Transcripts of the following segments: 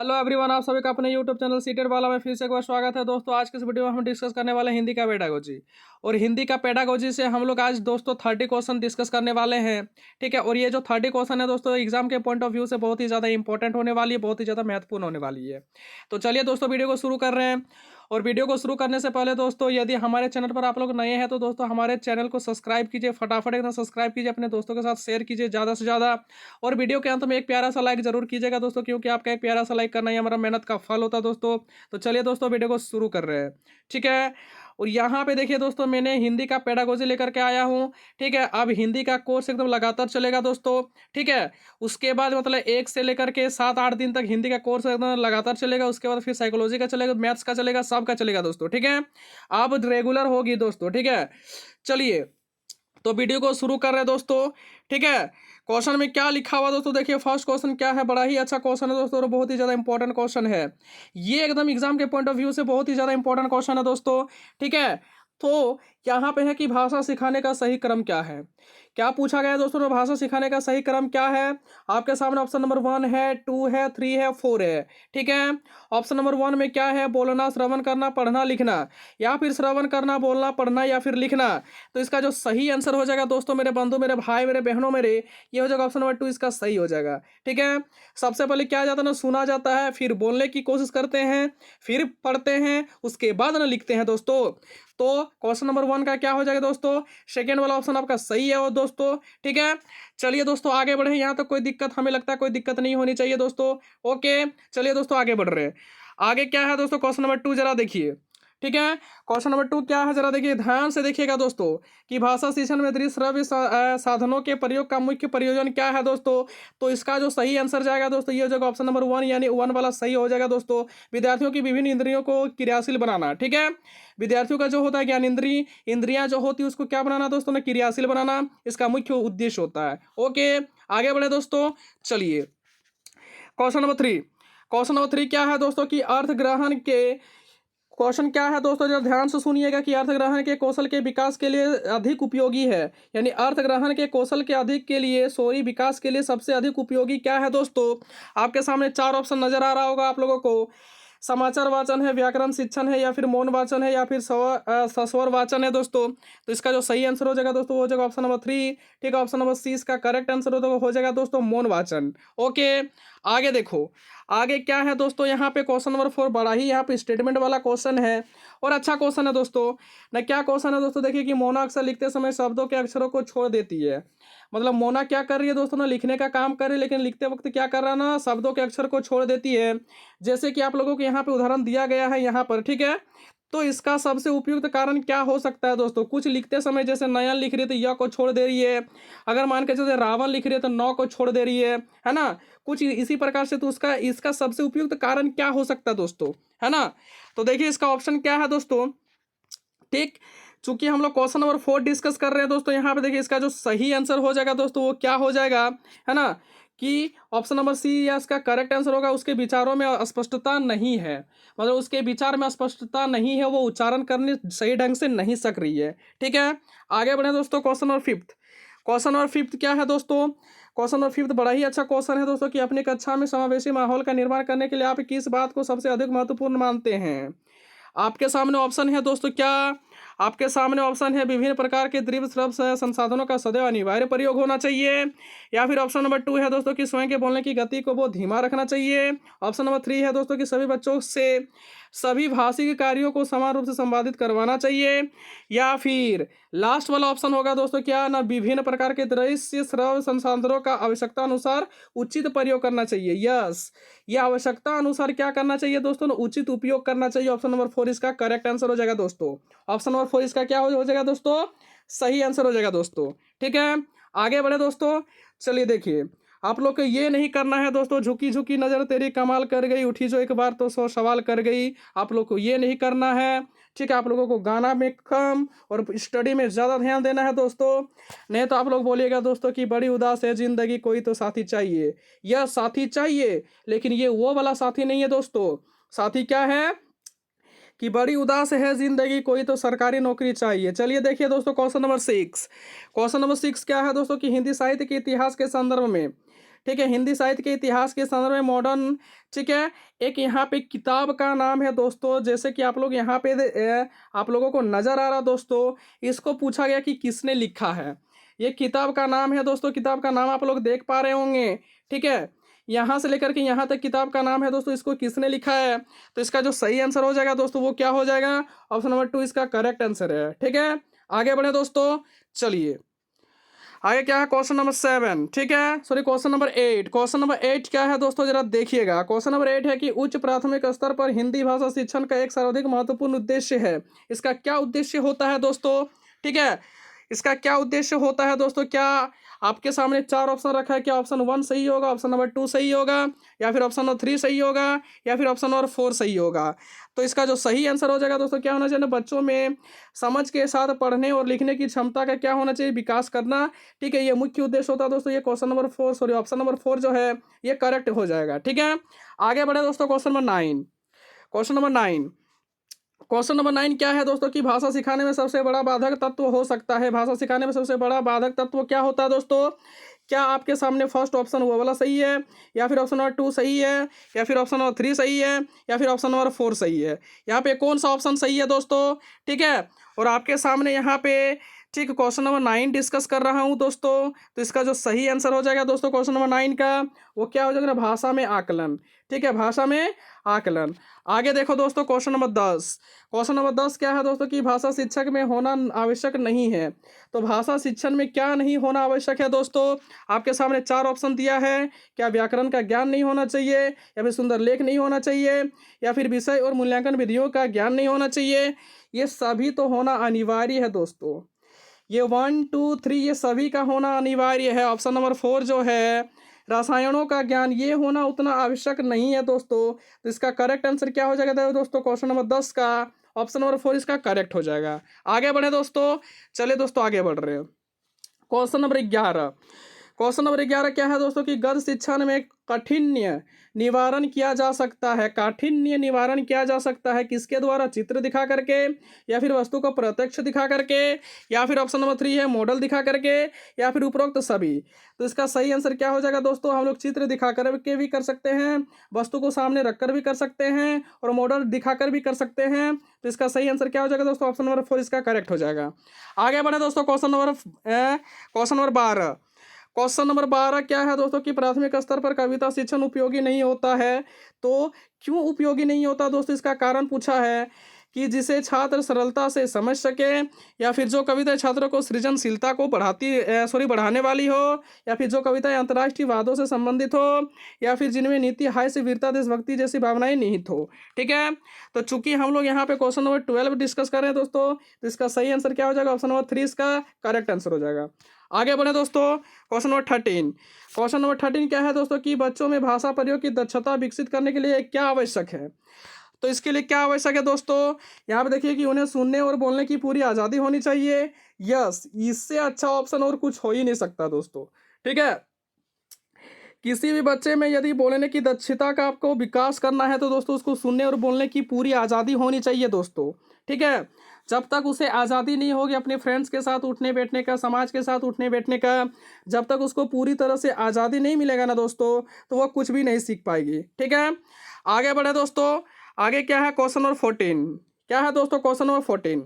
Hello everyone, आप सभी का अपने यूट्यूब चैनल सीटेड वाला में फिर से एक बार स्वागत है। दोस्तों, आज के इस वीडियो में हम डिस्कस करने वाले हैं हिंदी का पेडागोजी। और हिंदी का पेडागोजी से हम लोग आज दोस्तों 30 क्वेश्चन डिस्कस करने वाले हैं। ठीक है, और ये जो 30 क्वेश्चन है दोस्तों, एग्जाम के पॉइंट ऑफ व्यू से बहुत ही ज़्यादा इंपॉर्टेंट होने वाली है, बहुत ही ज़्यादा महत्वपूर्ण होने वाली है। तो चलिए दोस्तों, वीडियो को शुरू कर रहे हैं। और वीडियो को शुरू करने से पहले दोस्तों, यदि हमारे चैनल पर आप लोग नए हैं तो दोस्तों हमारे चैनल को सब्सक्राइब कीजिए, फटाफट एकदम सब्सक्राइब कीजिए, अपने दोस्तों के साथ शेयर कीजिए ज़्यादा से ज़्यादा। और वीडियो के अंत में एक प्यारा सा लाइक जरूर कीजिएगा दोस्तों, क्योंकि आपका एक प्यारा सा लाइक करना ही हमारा मेहनत का फल होता है दोस्तों। तो चलिए दोस्तों, वीडियो को शुरू कर रहे हैं। ठीक है, और यहाँ पे देखिए दोस्तों, मैंने हिंदी का पेडागोजी लेकर के आया हूँ। ठीक है, अब हिंदी का कोर्स एकदम लगातार चलेगा दोस्तों। ठीक है, उसके बाद मतलब 1 से लेकर के 7-8 दिन तक हिंदी का कोर्स एकदम लगातार चलेगा। उसके बाद फिर साइकोलॉजी का चलेगा, मैथ्स का चलेगा, सबका चलेगा दोस्तों। ठीक है, अब रेगुलर होगी दोस्तों। ठीक है, चलिए तो वीडियो को शुरू कर रहे हैं दोस्तों। ठीक है, क्वेश्चन में क्या लिखा हुआ दोस्तों, देखिए फर्स्ट क्वेश्चन क्या है। बड़ा ही अच्छा क्वेश्चन है दोस्तों, और बहुत ही ज़्यादा इंपॉर्टेंट क्वेश्चन है। ये एकदम एग्जाम के पॉइंट ऑफ व्यू से बहुत ही ज़्यादा इंपॉर्टेंट क्वेश्चन है दोस्तों। ठीक है, तो यहाँ पे है कि भाषा सिखाने का सही क्रम क्या है। क्या पूछा गया है दोस्तों, तो भाषा सिखाने का सही क्रम क्या है। आपके सामने ऑप्शन नंबर 1 है, 2 है, 3 है, 4 है। ठीक है, ऑप्शन नंबर 1 में क्या है, बोलना, श्रवण करना, पढ़ना, लिखना, या फिर श्रवण करना, बोलना, पढ़ना, या फिर लिखना। तो इसका जो सही आंसर हो जाएगा दोस्तों, मेरे बंधु, मेरे भाई, मेरे बहनों, मेरे, ये हो जाएगा ऑप्शन नंबर 2, इसका सही हो जाएगा। ठीक है, सबसे पहले क्या जाता है ना, सुना जाता है, फिर बोलने की कोशिश करते हैं, फिर पढ़ते हैं, उसके बाद ना लिखते हैं दोस्तों। तो क्वेश्चन नंबर 1 का क्या हो जाएगा दोस्तों, सेकेंड वाला ऑप्शन आपका सही है वो दोस्तों। ठीक है, चलिए दोस्तों आगे बढ़े। यहाँ तक कोई दिक्कत, हमें लगता है कोई दिक्कत नहीं होनी चाहिए दोस्तों। ओके, चलिए दोस्तों आगे बढ़ रहे हैं। आगे क्या है दोस्तों, क्वेश्चन नंबर 2 जरा देखिए। ठीक है, क्वेश्चन नंबर 2 क्या है, जरा देखिए, ध्यान से देखिएगा दोस्तों, कि भाषा शिक्षण में दृश्य श्रव्य साधनों के प्रयोग का मुख्य प्रयोजन क्या है दोस्तों। तो इसका जो सही आंसर जाएगा दोस्तों, ये हो जाएगा ऑप्शन नंबर 1, यानी 1 वाला सही हो जाएगा दोस्तों। विद्यार्थियों की विभिन्न इंद्रियों को क्रियाशील बनाना। ठीक है, विद्यार्थियों का जो होता है ज्ञान इंद्रिय, इंद्रियां जो होती है उसको क्या बनाना दोस्तों ने, क्रियाशील बनाना, इसका मुख्य उद्देश्य होता है। ओके, आगे बढ़े दोस्तों। चलिए क्वेश्चन नंबर 3। क्वेश्चन नंबर 3 क्या है दोस्तों, कि अर्थ ग्रहण के क्वेश्चन क्या है दोस्तों, जरा ध्यान से सुनिएगा, कि अर्थ ग्रहण के कौशल के विकास के लिए अधिक उपयोगी है। यानी अर्थ ग्रहण के कौशल के अधिक के लिए, सॉरी, विकास के लिए सबसे अधिक उपयोगी क्या है दोस्तों। आपके सामने 4 ऑप्शन नजर आ रहा होगा आप लोगों को। समाचार वाचन है, व्याकरण शिक्षण है, या फिर मौन वाचन है, या फिर सस्वर वाचन है दोस्तों। तो इसका जो सही आंसर हो जाएगा दोस्तों, वो हो जाएगा ऑप्शन नंबर 3। ठीक है, ऑप्शन नंबर सी इसका करेक्ट आंसर हो जाएगा दोस्तों, मौन वाचन। ओके, आगे देखो, आगे क्या है दोस्तों, यहाँ पे क्वेश्चन नंबर 4 बड़ा ही यहाँ पे स्टेटमेंट वाला क्वेश्चन है, और अच्छा क्वेश्चन है दोस्तों। ना क्या क्वेश्चन है दोस्तों, देखिए, कि मोना अक्सर लिखते समय शब्दों के अक्षरों को छोड़ देती है। मतलब मोना क्या कर रही है दोस्तों ना, लिखने का काम कर रही है, लेकिन लिखते वक्त क्या कर रहा है ना, शब्दों के अक्षर को छोड़ देती है। जैसे कि आप लोगों को यहाँ पे उदाहरण दिया गया है यहाँ पर। ठीक है, तो इसका सबसे उपयुक्त कारण क्या हो सकता है दोस्तों। कुछ लिखते समय जैसे नयन लिख रही है तो य को छोड़ दे रही है। अगर मान के चलते रावण लिख रही है तो नौ को छोड़ दे रही है ना। कुछ इसी प्रकार से, तो उसका इसका सबसे उपयुक्त कारण क्या हो सकता है दोस्तों, है ना। तो देखिए इसका ऑप्शन क्या है दोस्तों। ठीक, चूंकि हम लोग क्वेश्चन नंबर 4 डिस्कस कर रहे हैं दोस्तों, यहाँ पे देखिए इसका जो सही आंसर हो जाएगा दोस्तों, वो क्या हो जाएगा, है ना, कि ऑप्शन नंबर सी या इसका करेक्ट आंसर होगा, उसके विचारों में स्पष्टता नहीं है। मतलब उसके विचार में स्पष्टता नहीं है, वो उच्चारण करने सही ढंग से नहीं सक रही है। ठीक है, आगे बढ़े दोस्तों, क्वेश्चन नंबर 5। क्वेश्चन नंबर 5 क्या है दोस्तों, क्वेश्चन नंबर 5 बड़ा ही अच्छा क्वेश्चन है दोस्तों, कि अपनी कक्षा में समावेशी माहौल का निर्माण करने के लिए आप किस बात को सबसे अधिक महत्वपूर्ण मानते हैं। आपके सामने ऑप्शन है दोस्तों, क्या आपके सामने ऑप्शन है, विभिन्न प्रकार के दृश्य श्रव्य संसाधनों का सदैव अनिवार्य प्रयोग होना चाहिए, या फिर ऑप्शन नंबर 2 है दोस्तों, कि स्वयं के बोलने की गति को वो धीमा रखना चाहिए। ऑप्शन नंबर 3 है दोस्तों, कि सभी बच्चों से सभी भाषिक कार्यों को समान रूप से संपादित करवाना चाहिए, या फिर लास्ट वाला ऑप्शन होगा दोस्तों, क्या ना, विभिन्न प्रकार के दृश्य श्रव्य संसाधनों का आवश्यकता अनुसार उचित प्रयोग करना चाहिए। यस, ये आवश्यकता अनुसार क्या करना चाहिए दोस्तों, उचित उपयोग करना चाहिए। ऑप्शन नंबर 4 इसका करेक्ट आंसर हो जाएगा दोस्तों। ऑप्शन नंबर 4 इसका क्या हो जाएगा दोस्तों, सही आंसर हो जाएगा दोस्तों। ठीक है, आगे बढ़े दोस्तों। चलिए देखिए, आप लोग को ये नहीं करना है दोस्तों, झुकी झुकी नजर तेरी कमाल कर गई, उठी जो एक बार तो 100 सवाल कर गई। आप लोग को ये नहीं करना है। ठीक है, आप लोगों को गाना में कम और स्टडी में ज़्यादा ध्यान देना है दोस्तों। नहीं तो आप लोग बोलिएगा दोस्तों कि बड़ी उदास है जिंदगी, कोई तो साथी चाहिए। यह साथी चाहिए, लेकिन ये वो वाला साथी नहीं है दोस्तों। साथी क्या है, कि बड़ी उदास है जिंदगी, कोई तो सरकारी नौकरी चाहिए। चलिए देखिए दोस्तों, क्वेश्चन नंबर 6। क्वेश्चन नंबर 6 क्या है दोस्तों, कि हिंदी साहित्य के इतिहास के संदर्भ में ठीक है, हिंदी साहित्य के इतिहास के संदर्भ में मॉडर्न, ठीक है। एक यहाँ पे किताब का नाम है दोस्तों, जैसे कि आप लोग यहाँ पे आप लोगों को नज़र आ रहा दोस्तों, इसको पूछा गया कि किसने लिखा है। ये किताब का नाम है दोस्तों, किताब का नाम आप लोग देख पा रहे होंगे, ठीक है। यहाँ से लेकर के यहाँ तक किताब का नाम है दोस्तों, इसको किसने लिखा है। तो इसका जो सही आंसर हो जाएगा दोस्तों वो क्या हो जाएगा, ऑप्शन नंबर 2 इसका करेक्ट आंसर है, ठीक है। आगे बढ़े दोस्तों, चलिए आगे क्या है, क्वेश्चन नंबर 7, ठीक है, sorry question number 8। Question number 8 क्या है दोस्तों, जरा देखिएगा। क्वेश्चन नंबर 8 है कि उच्च प्राथमिक स्तर पर हिंदी भाषा शिक्षण का एक सर्वाधिक महत्वपूर्ण उद्देश्य है, इसका क्या उद्देश्य होता है दोस्तों, ठीक है। इसका क्या उद्देश्य होता है दोस्तों, क्या आपके सामने 4 ऑप्शन रखा है, क्या ऑप्शन 1 सही होगा, ऑप्शन नंबर 2 सही होगा, या फिर ऑप्शन नंबर 3 सही होगा, या फिर ऑप्शन नंबर 4 सही होगा। तो इसका जो सही आंसर हो जाएगा दोस्तों क्या होना चाहिए, बच्चों में समझ के साथ पढ़ने और लिखने की क्षमता का क्या होना चाहिए, विकास करना, ठीक है। ये मुख्य उद्देश्य होता है दोस्तों। ये question number 4 sorry option number 4 जो है ये करेक्ट हो जाएगा, ठीक है। आगे बढ़े दोस्तों, question number 9। Question number 9, question number 9 क्या है दोस्तों कि भाषा सिखाने में सबसे बड़ा बाधक तत्व हो सकता है। भाषा सिखाने में सबसे बड़ा बाधक तत्व क्या होता है दोस्तों, क्या आपके सामने फर्स्ट ऑप्शन वो वाला सही है, या फिर ऑप्शन नंबर 2 सही है, या फिर ऑप्शन नंबर 3 सही है, या फिर ऑप्शन नंबर 4 सही है। यहाँ पे कौन सा ऑप्शन सही है दोस्तों, ठीक है। और आपके सामने यहाँ पे ठीक क्वेश्चन नंबर 9 डिस्कस कर रहा हूँ दोस्तों। तो इसका जो सही आंसर हो जाएगा दोस्तों क्वेश्चन नंबर 9 का, वो क्या हो जाएगा, भाषा में आकलन, ठीक है, भाषा में आकलन। आगे देखो दोस्तों, क्वेश्चन नंबर 10। क्वेश्चन नंबर 10 क्या है दोस्तों कि भाषा शिक्षक में होना आवश्यक नहीं है। तो भाषा शिक्षण में क्या नहीं होना आवश्यक है दोस्तों, आपके सामने 4 ऑप्शन दिया है। क्या व्याकरण का ज्ञान नहीं होना चाहिए, या फिर सुंदर लेख नहीं होना चाहिए, या फिर विषय और मूल्यांकन विधियों का ज्ञान नहीं होना चाहिए। ये सभी तो होना अनिवार्य है दोस्तों। ये 1 2 3 ये सभी का होना अनिवार्य है। ऑप्शन नंबर 4 जो है रसायनों का ज्ञान, ये होना उतना आवश्यक नहीं है दोस्तों। तो इसका करेक्ट आंसर क्या हो जाएगा दोस्तों, क्वेश्चन नंबर 10 का ऑप्शन नंबर 4 इसका करेक्ट हो जाएगा। आगे बढ़े दोस्तों, चलिए दोस्तों आगे बढ़ रहे हैं। Question number 11। क्वेश्चन नंबर 11 क्या है दोस्तों कि गद्य शिक्षण में काठिन्य निवारण किया जा सकता है। काठिन्य निवारण किया जा सकता है किसके द्वारा, चित्र दिखा करके, या फिर वस्तु को प्रत्यक्ष दिखा करके, या फिर ऑप्शन नंबर 3 है मॉडल दिखा करके, या फिर उपरोक्त सभी। तो इसका सही आंसर क्या हो जाएगा दोस्तों, हम लोग चित्र दिखा करके भी कर सकते हैं, वस्तु को सामने रखकर भी कर सकते हैं, और मॉडल दिखाकर भी कर सकते हैं। तो इसका सही आंसर क्या हो जाएगा दोस्तों, ऑप्शन नंबर 4 इसका करेक्ट हो जाएगा। आगे बढ़े दोस्तों, क्वेश्चन नंबर 12। क्वेश्चन नंबर 12 क्या है दोस्तों कि प्राथमिक स्तर पर कविता शिक्षण उपयोगी नहीं होता है। तो क्यों उपयोगी नहीं होता दोस्तों, इसका कारण पूछा है कि जिसे छात्र सरलता से समझ सके, या फिर जो कविता छात्रों को सृजनशीलता को बढ़ाने वाली हो, या फिर जो कविताएं अंतर्राष्ट्रीय वादों से संबंधित हो, या फिर जिनमें नीति हास्य वीरता देशभक्ति जैसी भावनाएं निहित हो, ठीक है। तो चूंकि हम लोग यहाँ पे क्वेश्चन नंबर 12 डिस्कस कर रहे हैं दोस्तों, तो इसका सही आंसर क्या हो जाएगा, ऑप्शन नंबर 3 इसका करेक्ट आंसर हो जाएगा। आगे बढ़े दोस्तों, क्वेश्चन नंबर 13। क्वेश्चन नंबर 13 क्या है दोस्तों कि बच्चों में भाषा प्रयोग की दक्षता विकसित करने के लिए क्या आवश्यक है। तो इसके लिए क्या आवश्यक है दोस्तों, यहाँ पे देखिए कि उन्हें सुनने और बोलने की पूरी आज़ादी होनी चाहिए। यस, इससे अच्छा ऑप्शन और कुछ हो ही नहीं सकता दोस्तों, ठीक है। किसी भी बच्चे में यदि बोलने की दक्षता का आपको विकास करना है तो दोस्तों उसको सुनने और बोलने की पूरी आज़ादी होनी चाहिए दोस्तों, ठीक है। जब तक उसे आज़ादी नहीं होगी अपने फ्रेंड्स के साथ उठने बैठने का, समाज के साथ उठने बैठने का, जब तक उसको पूरी तरह से आज़ादी नहीं मिलेगा ना दोस्तों, तो वह कुछ भी नहीं सीख पाएगी, ठीक है। आगे बढ़े दोस्तों, आगे क्या है, क्वेश्चन नंबर 14। क्या है दोस्तों, क्वेश्चन नंबर 14।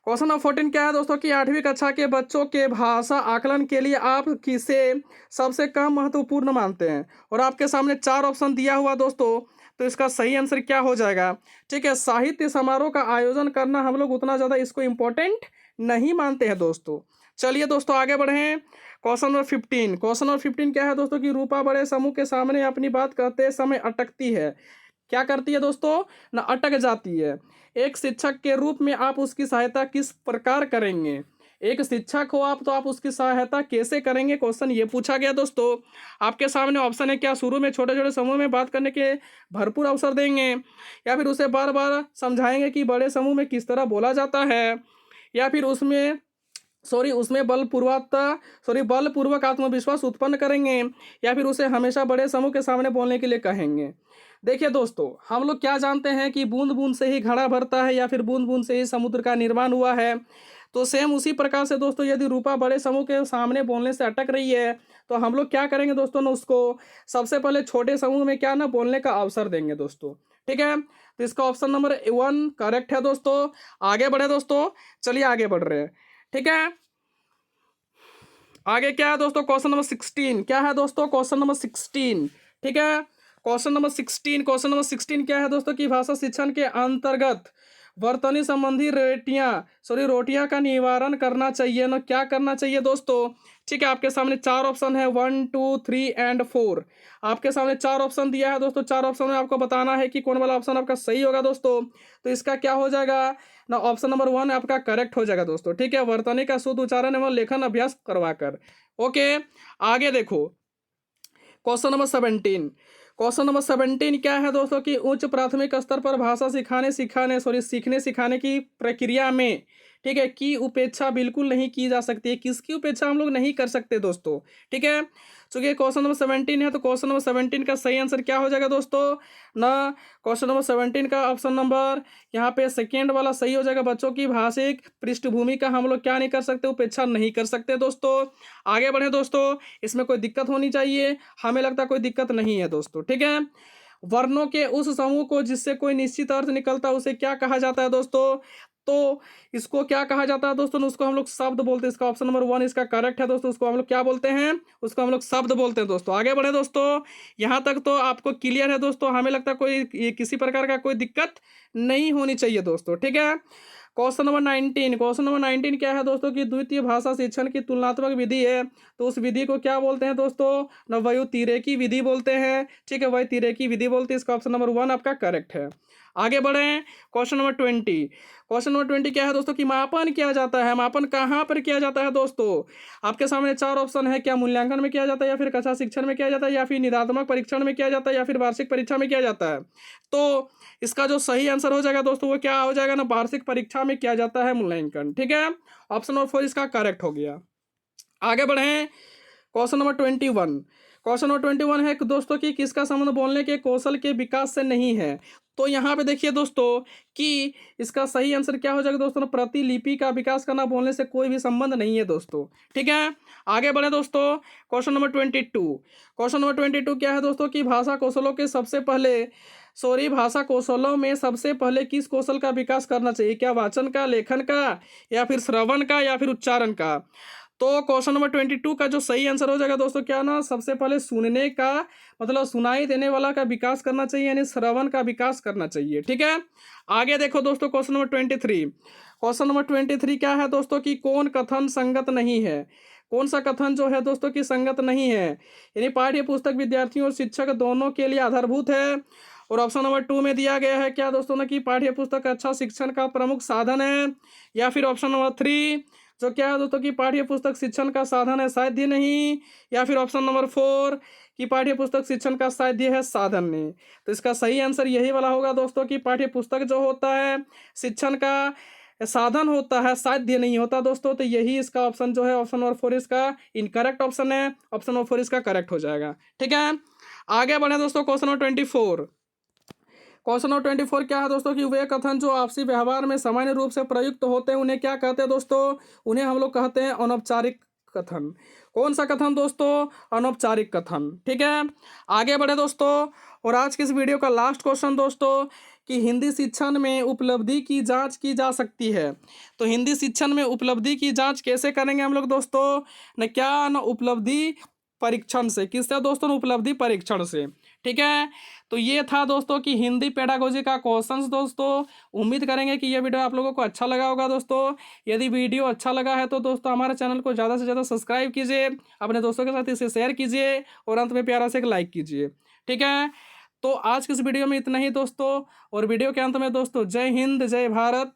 क्वेश्चन नंबर 14 क्या है दोस्तों कि 8वीं कक्षा के बच्चों के भाषा आकलन के लिए आप किसे सबसे कम महत्वपूर्ण मानते हैं। और आपके सामने 4 ऑप्शन दिया हुआ दोस्तों, तो इसका सही आंसर क्या हो जाएगा, ठीक है। साहित्य समारोह का आयोजन करना हम लोग उतना ज़्यादा इसको इम्पोर्टेंट नहीं मानते हैं दोस्तों। चलिए दोस्तों आगे बढ़ें। Question number 15। क्वेश्चन नंबर 15 क्या है दोस्तों कि रूपा बड़े समूह के सामने अपनी बात कहते समय अटकती है। क्या करती है दोस्तों, ना अटक जाती है। एक शिक्षक के रूप में आप उसकी सहायता किस प्रकार करेंगे। एक शिक्षक हो आप तो आप उसकी सहायता कैसे करेंगे, क्वेश्चन ये पूछा गया दोस्तों। आपके सामने ऑप्शन है, क्या शुरू में छोटे छोटे समूह में बात करने के भरपूर अवसर देंगे, या फिर उसे बार बार समझाएंगे कि बड़े समूह में किस तरह बोला जाता है, या फिर उसमें बलपूर्वक आत्मविश्वास उत्पन्न करेंगे, या फिर उसे हमेशा बड़े समूह के सामने बोलने के लिए कहेंगे। देखिए दोस्तों, हम लोग क्या जानते हैं कि बूंद बूंद से ही घड़ा भरता है, या फिर बूंद बूंद से ही समुद्र का निर्माण हुआ है। तो सेम उसी प्रकार से दोस्तों यदि रूपा बड़े समूह के सामने बोलने से अटक रही है तो हम लोग क्या करेंगे दोस्तों ना, उसको सबसे पहले छोटे समूह में क्या ना बोलने का अवसर देंगे दोस्तों। ठीक है, तो इसका ऑप्शन नंबर 1 करेक्ट है दोस्तों। आगे बढ़े दोस्तों, चलिए आगे बढ़ रहे हैं। ठीक है, आगे क्या है दोस्तों, क्वेश्चन नंबर 16 क्या है दोस्तों, क्वेश्चन नंबर 16। ठीक है, क्वेश्चन नंबर 16 क्या है दोस्तों कि भाषा शिक्षण के अंतर्गत वर्तनी संबंधी रोटियां का निवारण करना चाहिए ना, क्या करना चाहिए दोस्तों। ठीक है, आपके सामने 4 ऑप्शन है, 1 2 3 एंड 4। आपके सामने 4 ऑप्शन दिया है दोस्तों, 4 ऑप्शन में आपको बताना है कि कौन वाला ऑप्शन आपका सही होगा दोस्तों। तो इसका क्या हो जाएगा ना, ऑप्शन नंबर 1 आपका करेक्ट हो जाएगा दोस्तों। ठीक है, वर्तनी का शुद्ध उच्चारण एवं लेखन अभ्यास करवाकर। ओके, आगे देखो क्वेश्चन नंबर 17 क्या है दोस्तों कि उच्च प्राथमिक स्तर पर भाषा सीखने सिखाने की प्रक्रिया में, ठीक है, की उपेक्षा बिल्कुल नहीं की जा सकती है। किसकी उपेक्षा हम लोग नहीं कर सकते दोस्तों। ठीक है, चूंकि क्वेश्चन नंबर 17 है तो क्वेश्चन नंबर 17 का सही आंसर क्या हो जाएगा दोस्तों ना, क्वेश्चन नंबर 17 का ऑप्शन नंबर यहाँ पे सेकेंड वाला सही हो जाएगा। बच्चों की भाषिक पृष्ठभूमि का हम लोग क्या नहीं कर सकते, उपेक्षा नहीं कर सकते दोस्तों। आगे बढ़े दोस्तों, इसमें कोई दिक्कत होनी चाहिए, हमें लगता है कोई दिक्कत नहीं है दोस्तों। ठीक है, वर्णों के उस समूह को जिससे कोई निश्चित अर्थ निकलता है उसे क्या कहा जाता है दोस्तों। तो इसको क्या कहा जाता है दोस्तों, उसको हम लोग शब्द बोलते हैं। इसका ऑप्शन नंबर 1 इसका करेक्ट है दोस्तों। उसको हम लोग क्या बोलते हैं, उसको हम लोग शब्द बोलते हैं दोस्तों। आगे बढ़े दोस्तों, यहाँ तक तो आपको क्लियर है दोस्तों, हमें लगता है कोई किसी प्रकार का कोई दिक्कत नहीं होनी चाहिए दोस्तों। ठीक है, क्वेश्चन नंबर 19 क्या है दोस्तों कि द्वितीय भाषा शिक्षण की तुलनात्मक विधि है, तो उस विधि को क्या बोलते हैं दोस्तों ना, वयुतिरेकी विधि बोलते हैं। ठीक है, वयुतिरेकी विधि बोलते हैं। इसका ऑप्शन नंबर 1 आपका करेक्ट है। आगे बढ़ें, क्वेश्चन नंबर 20 क्या है दोस्तों कि मापन किया जाता है, मापन कहाँ पर किया जाता है दोस्तों। आपके सामने 4 ऑप्शन है, क्या मूल्यांकन में किया जाता है, या फिर कक्षा शिक्षण में किया जाता है, या फिर निदात्मक परीक्षण में किया जाता है, या फिर वार्षिक परीक्षा में किया जाता है। तो इसका जो सही आंसर हो जाएगा दोस्तों वो क्या हो जाएगा ना, वार्षिक परीक्षा में किया जाता है मूल्यांकन। ठीक है, ऑप्शन नंबर 4 इसका करेक्ट हो गया। आगे बढ़ें, क्वेश्चन नंबर 21 है कि दोस्तों कि किसका संबंध बोलने के कौशल के विकास से नहीं है। तो यहाँ पे देखिए दोस्तों कि इसका सही आंसर क्या हो जाएगा दोस्तों, प्रतिलिपि का विकास करना बोलने से कोई भी संबंध नहीं है दोस्तों। ठीक है, आगे बढ़े दोस्तों, क्वेश्चन नंबर 22 क्या है दोस्तों कि भाषा कौशलों में सबसे पहले किस कौशल का विकास करना चाहिए, क्या वाचन का, लेखन का, या फिर श्रवण का, या फिर उच्चारण का। तो क्वेश्चन नंबर 22 का जो सही आंसर हो जाएगा दोस्तों क्या ना, सबसे पहले सुनने का मतलब सुनाई देने वाला का विकास करना चाहिए, यानी श्रवण का विकास करना चाहिए। ठीक है, आगे देखो दोस्तों क्वेश्चन नंबर 23 क्या है दोस्तों कि कौन कथन संगत नहीं है। कौन सा कथन जो है दोस्तों कि संगत नहीं है, यानी पाठ्य पुस्तक विद्यार्थियों और शिक्षक दोनों के लिए आधारभूत है। और ऑप्शन नंबर 2 में दिया गया है क्या दोस्तों ना कि पाठ्य पुस्तक अच्छा शिक्षण का प्रमुख साधन है, या फिर ऑप्शन नंबर 3 जो क्या है दोस्तों कि पाठ्य पुस्तक शिक्षण का साधन है साध्य नहीं, या फिर ऑप्शन नंबर 4 कि पाठ्य पुस्तक शिक्षण का साध्य है साधन नहीं। तो इसका सही आंसर यही वाला होगा दोस्तों कि पाठ्य पुस्तक जो होता है शिक्षण का साधन होता है, साध्य नहीं होता दोस्तों। तो यही इसका ऑप्शन जो है ऑप्शन नंबर 4 इसका इनकरेक्ट ऑप्शन है, ऑप्शन नंबर 4 इसका करेक्ट हो जाएगा। ठीक है, आगे बढ़े दोस्तों क्वेश्चन नंबर 24 क्या है दोस्तों कि वे कथन जो आपसी व्यवहार में सामान्य रूप से प्रयुक्त होते हैं उन्हें क्या कहते हैं दोस्तों, उन्हें हम लोग कहते हैं अनौपचारिक कथन। कौन सा कथन दोस्तों, अनौपचारिक कथन। ठीक है, आगे बढ़े दोस्तों, और आज की इस वीडियो का लास्ट क्वेश्चन दोस्तों कि हिंदी शिक्षण में उपलब्धि की जांच की जा सकती है। तो हिंदी शिक्षण में उपलब्धि की जांच कैसे करेंगे हम लोग दोस्तों न, क्या न उपलब्धि परीक्षण से। किससे दोस्तों, उपलब्धि परीक्षण से। ठीक है, तो ये था दोस्तों कि हिंदी पेडागोजी का क्वेश्चंस दोस्तों। उम्मीद करेंगे कि ये वीडियो आप लोगों को अच्छा लगा होगा दोस्तों। यदि वीडियो अच्छा लगा है तो दोस्तों हमारे चैनल को ज़्यादा से ज़्यादा सब्सक्राइब कीजिए, अपने दोस्तों के साथ इसे शेयर कीजिए, और अंत में प्यारा से एक लाइक कीजिए। ठीक है, तो आज की इस वीडियो में इतना ही दोस्तों, और वीडियो के अंत में दोस्तों जय हिंद जय भारत।